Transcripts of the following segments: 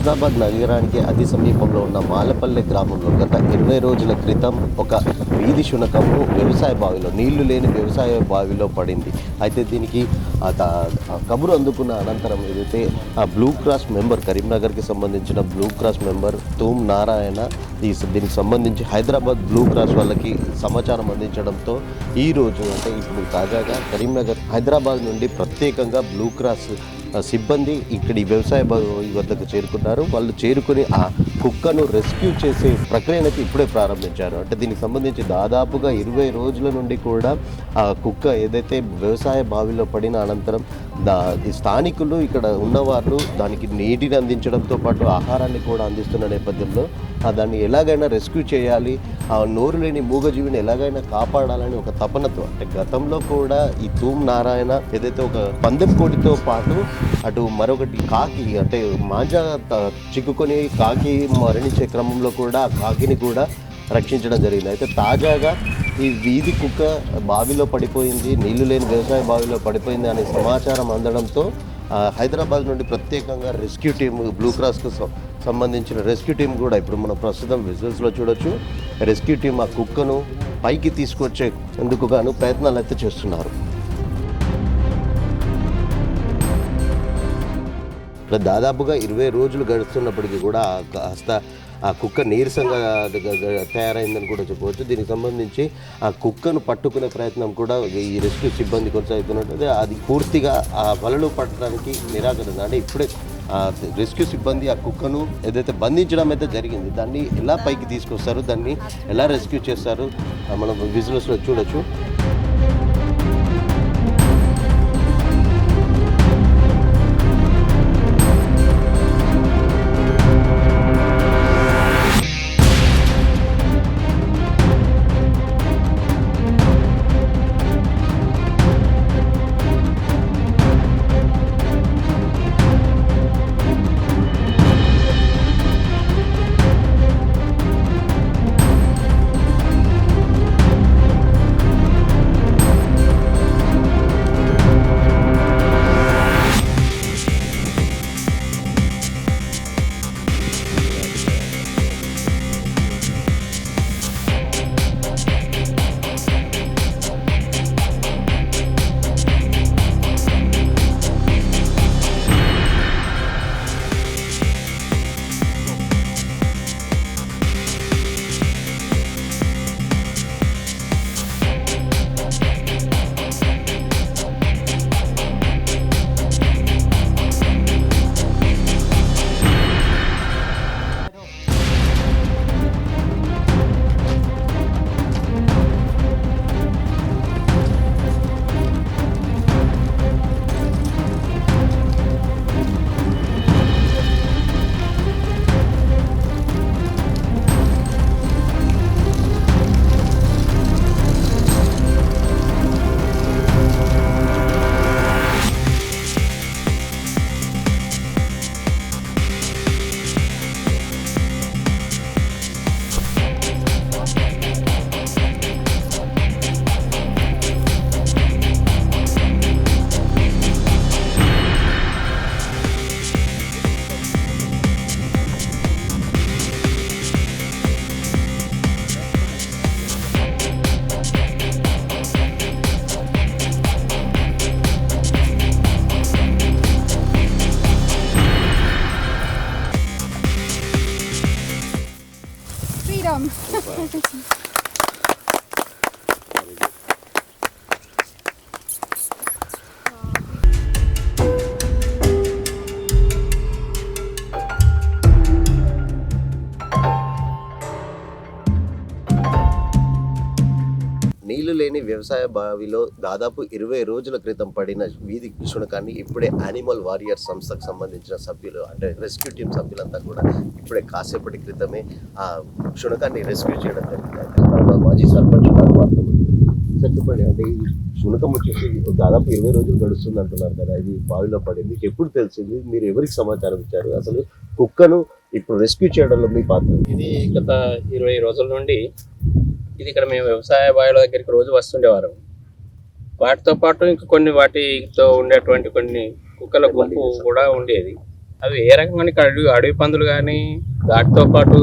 హైదరాబాద్ నగరానికి అతి సమీపంలో ఉన్న మాలపల్లె గ్రామంలో గత 20 రోజుల క్రితం ఒక వీధి శునకము వ్యవసాయ బావిలో, నీళ్లు లేని వ్యవసాయ బావిలో పడింది. అయితే దీనికి కబురు అందుకున్న అనంతరం ఏదైతే ఆ బ్లూ క్రాస్ మెంబర్, కరీంనగర్కి సంబంధించిన బ్లూ క్రాస్ మెంబర్ తూమ్ నారాయణ దీనికి సంబంధించి హైదరాబాద్ బ్లూ క్రాస్ వాళ్ళకి సమాచారం అందించడంతో ఈరోజు అంటే ఇప్పుడు తాజాగా కరీంనగర్, హైదరాబాద్ నుండి ప్రత్యేకంగా బ్లూ క్రాస్ సిబ్బంది ఇక్కడి వ్యవసాయ బావి వద్దకు చేరుకున్నారు. వాళ్ళు చేరుకుని ఆ కుక్కను రెస్క్యూ చేసే ప్రక్రియనైతే ఇప్పుడే ప్రారంభించారు. అంటే దీనికి సంబంధించి దాదాపుగా 20 రోజుల నుండి కూడా ఆ కుక్క ఏదైతే వ్యవసాయ బావిలో పడిన అనంతరం స్థానికులు, ఇక్కడ ఉన్నవాళ్ళు దానికి నీటిని అందించడంతో పాటు ఆహారాన్ని కూడా అందిస్తున్న నేపథ్యంలో దాన్ని ఎలాగైనా రెస్క్యూ చేయాలి, ఆ నోరు లేని మూగజీవిని ఎలాగైనా కాపాడాలని ఒక తపనతో, అంటే గతంలో కూడా ఈ తూమ్ నారాయణ ఏదైతే ఒక పందెం కోడితో పాటు అటు మరొకటి కాకి, అంటే మాంజా చిక్కుకొని కాకి మరణించే క్రమంలో కూడా ఆ కాకిని కూడా రక్షించడం జరిగింది. అయితే తాజాగా ఈ వీధి కుక్క బావిలో పడిపోయింది, నీళ్లు లేని వ్యవసాయ బావిలో పడిపోయింది అనే సమాచారం అందడంతో హైదరాబాద్ నుండి ప్రత్యేకంగా రెస్క్యూ టీమ్, బ్లూ క్రాస్కు సంబంధించిన రెస్క్యూ టీం కూడా ఇప్పుడు మనం ప్రస్తుతం విజువల్స్లో చూడొచ్చు. రెస్క్యూ టీం ఆ కుక్కను పైకి తీసుకొచ్చేందుకు గాను ప్రయత్నాలు అయితే చేస్తున్నారు. దాదాపుగా 20 రోజులు గడుస్తున్నప్పటికీ కూడా కాస్త ఆ కుక్క నీరసంగా తయారైందని కూడా చెప్పవచ్చు. దీనికి సంబంధించి ఆ కుక్కను పట్టుకునే ప్రయత్నం కూడా ఈ రెస్క్యూ సిబ్బంది కొనసాగుతున్నట్టు, అది పూర్తిగా ఆ వలలో పట్టడానికి నిరాకరణ. అంటే ఇప్పుడే రెస్క్యూ సిబ్బంది ఆ కుక్కను ఏదైతే బంధించడం అయితే జరిగింది, దాన్ని ఎలా పైకి తీసుకొస్తారు, దాన్ని ఎలా రెస్క్యూ చేస్తారు మనం విజువల్స్లో చూడొచ్చు. నీళ్లు లేని వ్యవసాయ బావిలో దాదాపు 20 రోజుల క్రితం పడిన వీధి శునకాన్ని ఇప్పుడే యానిమల్ వారియర్ సంస్థకు సంబంధించిన సభ్యులు, అంటే రెస్క్యూ టీం సభ్యులంతా కూడా ఇప్పుడే కాసేపటి క్రితమే ఆ శునకాన్ని రెస్క్యూ చేయడం జరిగింది. మాజీ సర్పంచ్ సార్ చెప్పండి, అంటే ఈ శునకం వచ్చేసి దాదాపు 20 రోజులు గడుస్తుంది అంటున్నారు కదా, ఇది బావిలో పడింది, ఎప్పుడు తెలిసింది, మీరు ఎవరికి సమాచారం ఇచ్చారు, అసలు కుక్కను ఇప్పుడు రెస్క్యూ చేయడంలో మీ పాత్ర? ఇది గత 20 రోజుల నుండి ఇది ఇక్కడ మేము వ్యవసాయ బావిల దగ్గరికి రోజు వస్తుండేవారు. వాటితో పాటు ఇంకా కొన్ని వాటితో ఉండేటువంటి కొన్ని కుక్కల గుంపు కూడా ఉండేది. అవి ఏ రకంగా ఇక్కడ అడవి పందులు కానీ వాటితో పాటు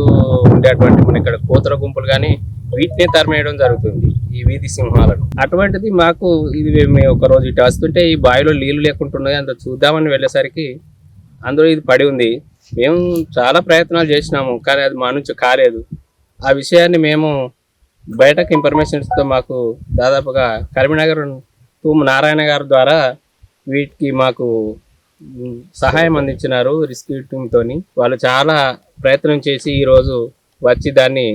ఉండేటువంటి మన ఇక్కడ కోతల గుంపులు కానీ వీటిని తరిమేయడం జరుగుతుంది ఈ వీధి సింహాలను. అటువంటిది మాకు ఇది మేము ఒక రోజు ఇటు వస్తుంటే ఈ బావిలో నీళ్లు లేకుంటున్నాయి, అంత చూద్దామని వెళ్ళేసరికి అందులో ఇది పడి ఉంది. మేము చాలా ప్రయత్నాలు చేసినాము కానీ అది మా నుంచి కాలేదు. ఆ విషయాన్ని మేము బయటకు ఇన్ఫర్మేషన్స్తో మాకు దాదాపుగా కరీంనగర్ తూము నారాయణ గారి ద్వారా వీటికి మాకు సహాయం అందించినారు రెస్క్యూ టీమ్తోని. వాళ్ళు చాలా ప్రయత్నం చేసి ఈరోజు వచ్చి దాన్ని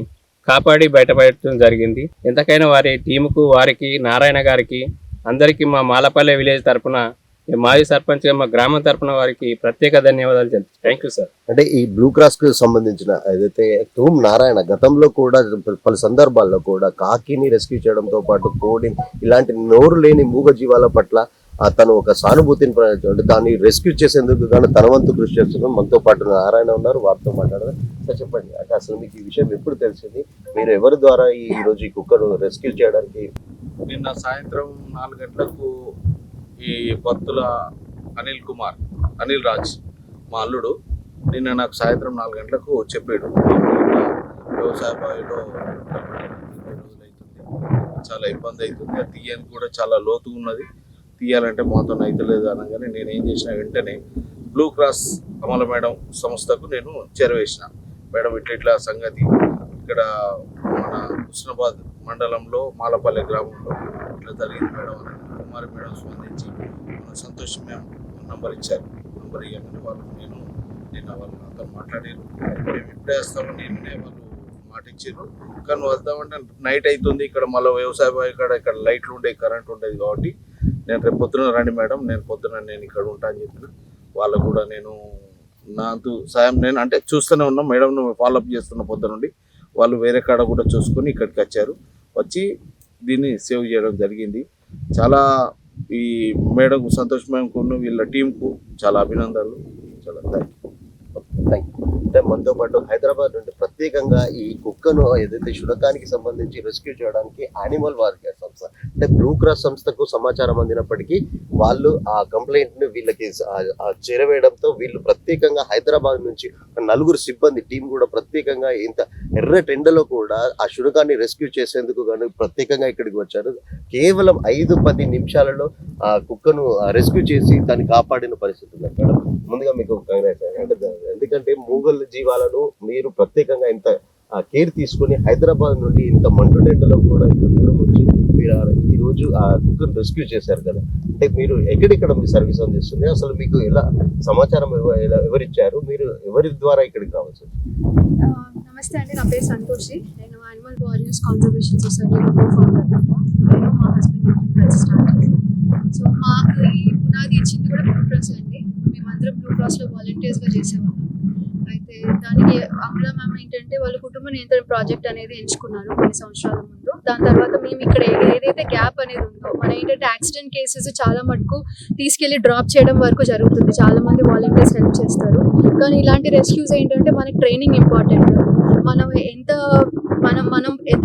కాపాడి బయటపడటం జరిగింది. ఎంతకైనా వారి టీముకు, వారికి, నారాయణ గారికి, అందరికీ మా మాలపల్లె విలేజ్ తరఫున, మాజీ సర్పంచ్గా మా గ్రామం తరఫున వారికి ప్రత్యేక ధన్యవాదాలు చెప్తాను. Thank you sir. అంటే ఈ బ్లూ క్రాస్ కు సంబంధించిన ఏదైతే తూమ్ నారాయణ గతంలో కూడా పలు సందర్భాల్లో కూడా కాకిని రెస్క్యూ చేయడంతో పాటు కోడిని ఇలాంటి నోరు లేని మూగ జీవాల పట్ల తను ఒక సానుభూతిని అంటే దాన్ని రెస్క్యూ చేసేందుకు కానీ తన వంతు కృషి చేస్తున్నాం. మనతో పాటు నారాయణ ఉన్నారు, వారితో మాట్లాడదాం. సార్ చెప్పండి, అంటే అసలు మీకు ఈ విషయం ఎప్పుడు తెలిసింది? మీరు ఎవరి ద్వారా ఈ రోజు ఈ కుక్కను రెస్క్యూ చేయడానికి? నిన్న సాయంత్రం 4 గంటలకు ఈ పత్తుల అనిల్ రాజ్ మా అల్లుడు నిన్న నాకు సాయంత్రం 4 గంటలకు చెప్పాడు, వ్యవసాయ బావిలో రోజులైతుంది, చాలా ఇబ్బంది అవుతుంది, అది తీయడానికి కూడా చాలా లోతుగా ఉన్నది, తీయాలంటే మాతో అయితలేదు అనగానే నేను ఏం చేసిన వెంటనే బ్లూ క్రాస్ కమల మేడం సంస్థకు నేను చేరవేసిన. మేడం ఇట్లా సంగతి ఇక్కడ మన హుస్నాబాద్ మండలంలో మాలపల్లె గ్రామంలో ఇట్లా జరిగింది మేడం అని కుమారి మేడం స్పందించి మన సంతోష్ మ్యామ్ నంబర్ ఇచ్చారు. నంబర్ ఇవ్వగానే నిన్న వాళ్ళు నాతో మాట్లాడారు. మేము ఇప్పుడే వస్తాము, నిన్నే వాళ్ళు మాట ఇచ్చారు, కానీ వద్దామంటే నైట్ అవుతుంది, ఇక్కడ మళ్ళీ వ్యవసాయ బావి ఇక్కడ లైట్లు ఉండేవి, కరెంట్ ఉండేది కాబట్టి నేను రేపు పొద్దున రండి మేడం, నేను ఇక్కడ ఉంటా అని చెప్పిన. వాళ్ళకు కూడా నేను నాకు సాయం నేను అంటే చూస్తూనే ఉన్నాం మేడం, ఫాలోఅప్ చేస్తున్న పొద్దు నుండి. వాళ్ళు వేరే కాడ కూడా చూసుకొని ఇక్కడికి వచ్చారు, వచ్చి దీన్ని సేవ్ చేయడం జరిగింది. చాలా ఈ మేడం సంతోష్ మేడంకు వీళ్ళ టీంకు చాలా అభినందనలు. చాలా థ్యాంక్ యూ. అంటే మనతో పాటు హైదరాబాద్ నుండి ప్రత్యేకంగా ఈ కుక్కను ఏదైతే శునకానికి సంబంధించి రెస్క్యూ చేయడానికి యానిమల్ వార్కేర్ సంస్థ అంటే బ్లూ క్రాస్ సంస్థకు సమాచారం అందినప్పటికీ వాళ్ళు ఆ కంప్లైంట్ ని వీళ్ళకి చేరవేయడంతో వీళ్ళు ప్రత్యేకంగా హైదరాబాద్ నుంచి 4 సిబ్బంది టీం కూడా ప్రత్యేకంగా ఇంత ఎర్రటి ఎండలో కూడా ఆ శునకాన్ని రెస్క్యూ చేసేందుకు గాను ప్రత్యేకంగా ఇక్కడికి వచ్చారు. కేవలం 5-10 నిమిషాలలో ఆ కుక్కను రెస్క్యూ చేసి దాన్ని కాపాడిన పరిస్థితి ఉంది. మేడం, ముందుగా మీకు ఎందుకంటే మూగల జీవాలను మీరు ప్రత్యేకంగా ఇంత కేర్ తీసుకుని హైదరాబాద్ నుండి ఇంత మండుటెండలో కూడా ఇంత దూరం వచ్చి మీరు ఈ రోజు ఆ కుక్కను రెస్క్యూ చేశారు కదా, అంటే మీరు ఎక్కడెక్కడ మీ సర్వీస్ అందిస్తుంది, అసలు మీకు ఎలా సమాచారం ఎవరిచ్చారు, మీరు ఎవరి ద్వారా ఇక్కడికి రావచ్చు? నమస్తే అండి, నా పేరు సంతోషి. నేను యానిమల్ వారియర్స్ కాన్జర్వేషన్ సొసైటీలో ఫౌండర్. నేను మా హస్బెండ్ కలిసి స్టార్ట్ చేశాను. సో మాకు ఈ పునాది ఇచ్చింది కూడా బ్లూ క్రాస్ అండి. మేమందరం బ్లూ క్రాస్లో వాలంటీర్స్గా చేసేవాళ్ళం. అయితే దానికి అమలమేమ ఏంటంటే వాళ్ళ కుటుంబ నియంత్రణ ప్రాజెక్ట్ అనేది ఎంచుకున్నారు కొన్ని సంవత్సరాల ముందు. దాని తర్వాత మేము ఇక్కడ ఏదైతే గ్యాప్ అనేది ఉందో, మన ఏంటంటే యాక్సిడెంట్ కేసెస్ చాలా మటుకు తీసుకెళ్లి డ్రాప్ చేయడం వరకు జరుగుతుంది, చాలా మంది వాలంటీర్స్ హెల్ప్ చేస్తారు. కానీ ఇలాంటి రెస్క్యూస్ ఏంటంటే మనకి ట్రైనింగ్ ఇంపార్టెంట్. మనం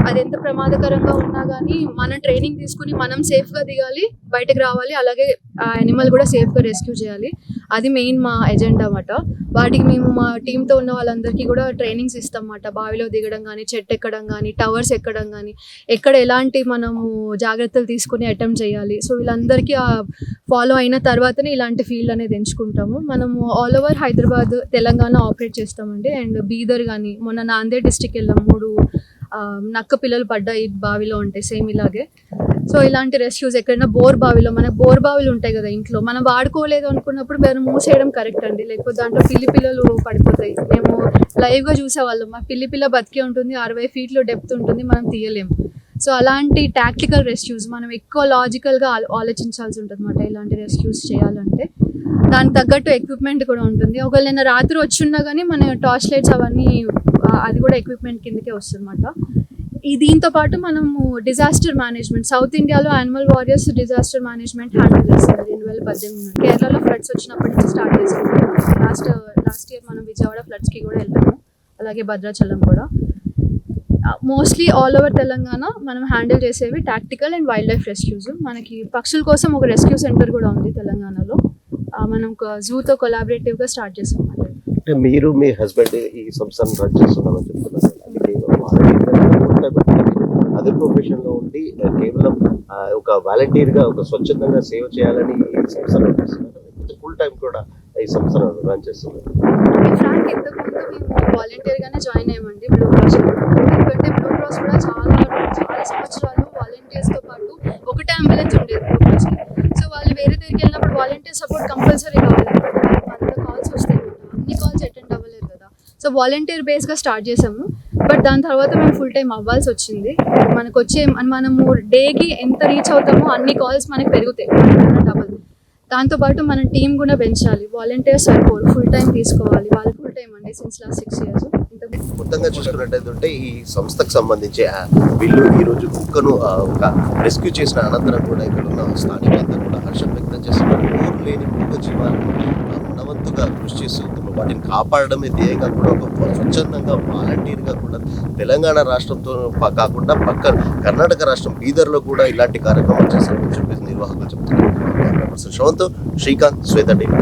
అది ఎంత ప్రమాదకరంగా ఉన్నా కానీ మనం ట్రైనింగ్ తీసుకుని మనం సేఫ్గా దిగాలి, బయటకు రావాలి, అలాగే ఆ యానిమల్ కూడా సేఫ్గా రెస్క్యూ చేయాలి. అది మెయిన్ మా ఎజెండా అన్నమాట. వాటికి మేము మా టీంతో ఉన్న వాళ్ళందరికీ కూడా ట్రైనింగ్స్ ఇస్తాం అన్నమాట. బావిలో దిగడం కానీ, చెట్టు ఎక్కడం కానీ, టవర్స్ ఎక్కడం కానీ, ఎక్కడ ఎలాంటి మనము జాగ్రత్తలు తీసుకుని అటెంప్ట్ చేయాలి. సో వీళ్ళందరికీ ఫాలో అయిన తర్వాతనే ఇలాంటి ఫీల్డ్ అనేది ఎంచుకుంటాము. మనము all over Hyderabad, Telangana operate చేస్తామండి. అండ్ బీదర్ కానీ, మొన్న నాందేడ్ డిస్టిక్ వెళ్ళాం, 3 నక్క పిల్లలు పడ్డాయి బావిలో ఉంటాయి సేమ్ ఇలాగే. సో ఇలాంటి రెస్క్యూస్ ఎక్కడైనా బోర్ బావిలు ఉంటాయి కదా ఇంట్లో, మనం వాడుకోలేదు అనుకున్నప్పుడు మనం మూసేయడం కరెక్ట్ అండి, లేకపోతే దాంట్లో పిల్లలు పడిపోతాయి. మేము లైవ్గా చూసేవాళ్ళం, మా పిల్ల బతికే ఉంటుంది, 60 ఫీట్లు డెప్త్ ఉంటుంది, మనం తీయలేము. సో అలాంటి టాక్టికల్ రెస్క్యూస్ మనం ఎక్కువ లాజికల్గా ఆలోచించాల్సి ఉంటుంది అన్నమాట ఇలాంటి రెస్క్యూస్ చేయాలంటే. దానికి తగ్గట్టు ఎక్విప్మెంట్ కూడా ఉంటుంది. ఒకవేళ నిన్న రాత్రి వచ్చిన్నా కానీ మన టార్చ్ లైట్స్ అవన్నీ అది కూడా ఎక్విప్మెంట్ కిందకే వస్తుంది అన్నమాట. దీంతో పాటు మనము డిజాస్టర్ మేనేజ్మెంట్, సౌత్ ఇండియాలో animal warriors disaster management handle చేస్తారు. 2018 కేరళలో ఫ్లడ్స్ వచ్చినప్పటి నుంచి స్టార్ట్ చేసాము. లాస్ట్ ఇయర్ మనం విజయవాడ ఫ్లడ్స్కి కూడా వెళ్ళాము, అలాగే భద్రాచలం కూడా. మోస్ట్లీ ఆల్ ఓవర్ తెలంగాణ మనం హ్యాండిల్ చేసేవి tactical and wild life rescues. మనకి పక్షుల కోసం ఒక రెస్క్యూ సెంటర్ కూడా ఉంది తెలంగాణలో. మనం జూతో కొలాబరేటివ్గా స్టార్ట్ చేసాం. అంటే మీరు మీ హస్బెండ్ ఈ సంస్థను రన్ చేస్తున్నారని చెప్తున్నారు. అది కేవలం వాలంటీర్ అదే ప్రొఫెషన్లో ఉండి కేవలం ఒక వాలంటీర్గా ఒక స్వచ్ఛందంగా సేవ చేయాలని ఈ సంస్థను రన్ చేస్తున్నారు. ఫుల్ టైం కూడా ఈ సంస్థను రన్ చేస్తున్నారు. ఫ్రాంక్ ఇంతకుముందు మేము వాలంటీర్గానే జాయిన్ అయ్యామండి బ్లూ క్రాస్. ఎందుకంటే బ్లూ క్రాస్ కూడా చాలా సంవత్సరాలు వాలంటీర్స్తో పాటు ఒకటే అంబులెన్స్ ఉండేది బ్లూ క్రాస్కి. సో వాళ్ళు వేరే దగ్గరికి వెళ్ళినప్పుడు వాలంటీర్ సపోర్ట్ కంపల్సరీ కావాలి. వాళ్ళకి 100 కాల్స్ వస్తాయి, అన్ని కాల్స్ అటెండ్ అవ్వలేదు కదా. సో వాలంటీర్ బేస్గా స్టార్ట్ చేసాము. బట్ దాని తర్వాత మేము ఫుల్ టైం అవ్వాల్సి వచ్చింది. మనకు మనము డేకి ఎంత రీచ్ అవుతామో అన్ని కాల్స్ మనకు పెరుగుతాయి, డబల్. దాంతోపాటు మనం టీం కూడా పెంచాలి. వాలంటీర్స్ సరిపోరు, ఫుల్ టైం తీసుకోవాలి. వాళ్ళు ఫుల్ టైం అండి సిన్స్ లాస్ట్ 6 years. మొత్తంగా చూసుకున్నట్టయితే ఈ సంస్థకు సంబంధించి వీళ్ళు ఈరోజు కుక్కను ఒక రెస్క్యూ చేసిన అనంతరం కూడా ఇక్కడ ఉన్న స్థానికులందరూ కూడా హర్షం వ్యక్తం చేస్తున్నారు. ఊరు లేని మూగ జీవాలను మనవంతుగా కృషి చేస్తూ వాటిని కాపాడడమే ధ్యేయంగా కూడా ఒక స్వచ్ఛందంగా వాలంటీర్గా కూడా తెలంగాణ రాష్ట్రంతో కాకుండా పక్క కర్ణాటక రాష్ట్రం బీదర్లో కూడా ఇలాంటి కార్యక్రమాలు చేస్తారని చెప్పేసి నిర్వాహకులు చెప్తున్నారు. శ్రవంత్, శ్రీకాంత్, శ్వేత టీవీ.